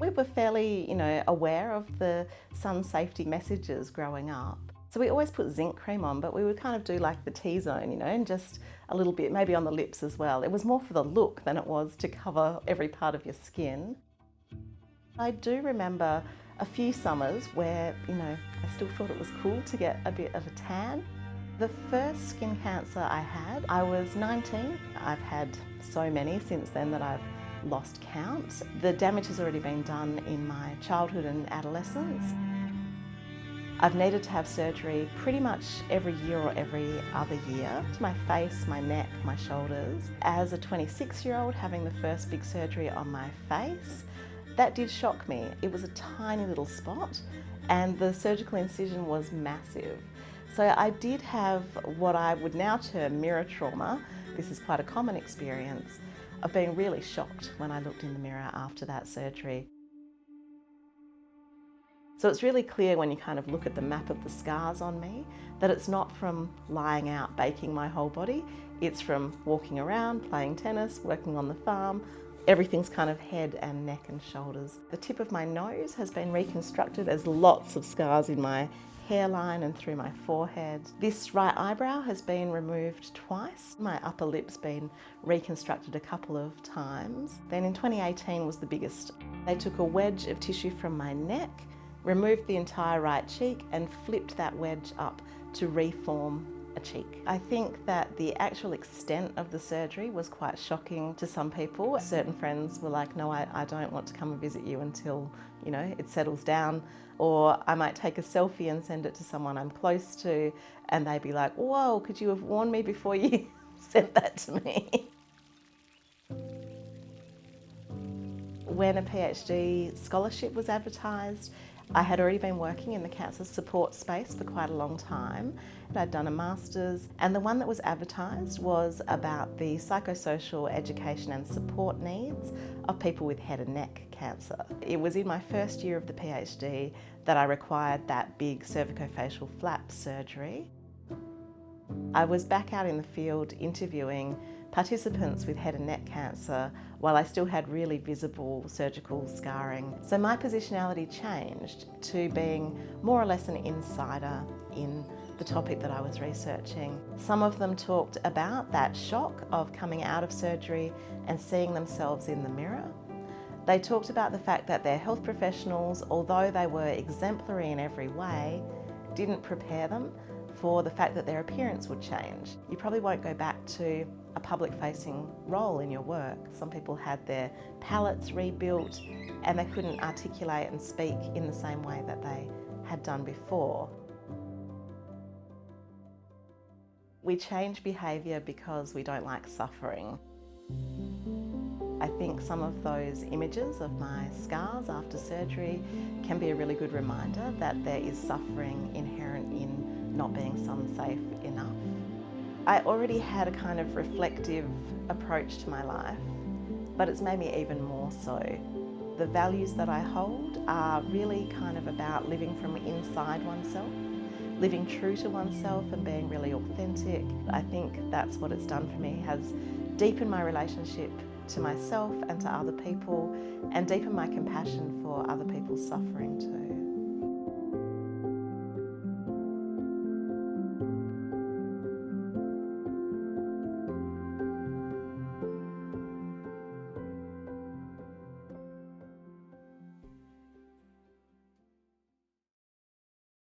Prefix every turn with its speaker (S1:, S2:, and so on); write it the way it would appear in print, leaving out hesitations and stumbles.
S1: We were fairly, aware of the sun safety messages growing up. So we always put zinc cream on, but we would kind of do like the T-zone, and just a little bit, maybe on the lips as well. It was more for the look than it was to cover every part of your skin. I do remember a few summers where, I still thought it was cool to get a bit of a tan. The first skin cancer I had, I was 19. I've had so many since then that I've lost count. The damage has already been done in my childhood and adolescence. I've needed to have surgery pretty much every year or every other year. My face, my neck, my shoulders. As a 26-year-old having the first big surgery on my face, that did shock me. It was a tiny little spot and the surgical incision was massive. So I did have what I would now term mirror trauma. This is quite a common experience of being really shocked when I looked in the mirror after that surgery. So it's really clear when you kind of look at the map of the scars on me that it's not from lying out baking my whole body, it's from walking around, playing tennis, working on the farm. Everything's kind of head and neck and shoulders. The tip of my nose has been reconstructed. There's lots of scars in my hairline and through my forehead. This right eyebrow has been removed twice. My upper lip's been reconstructed a couple of times. Then in 2018 was the biggest. They took a wedge of tissue from my neck, removed the entire right cheek and flipped that wedge up to reform a cheek. I think that the actual extent of the surgery was quite shocking to some people. Certain friends were like, no, I don't want to come and visit you until, it settles down. Or I might take a selfie and send it to someone I'm close to and they'd be like, whoa, could you have warned me before you sent that to me? When a PhD scholarship was advertised, I had already been working in the cancer support space for quite a long time. I'd done a master's, and the one that was advertised was about the psychosocial education and support needs of people with head and neck cancer. It was in my first year of the PhD that I required that big cervicofacial flap surgery. I was back out in the field interviewing participants with head and neck cancer while I still had really visible surgical scarring. So my positionality changed to being more or less an insider in the topic that I was researching. Some of them talked about that shock of coming out of surgery and seeing themselves in the mirror. They talked about the fact that their health professionals, although they were exemplary in every way, didn't prepare them for the fact that their appearance would change. You probably won't go back to a public-facing role in your work. Some people had their palates rebuilt and they couldn't articulate and speak in the same way that they had done before. We change behaviour because we don't like suffering. I think some of those images of my scars after surgery can be a really good reminder that there is suffering inherent in not being sun safe enough. I already had a kind of reflective approach to my life, but it's made me even more so. The values that I hold are really kind of about living from inside oneself, living true to oneself and being really authentic. I think that's what it's done for me, has deepened my relationship to myself and to other people and deepened my compassion for other people's suffering too.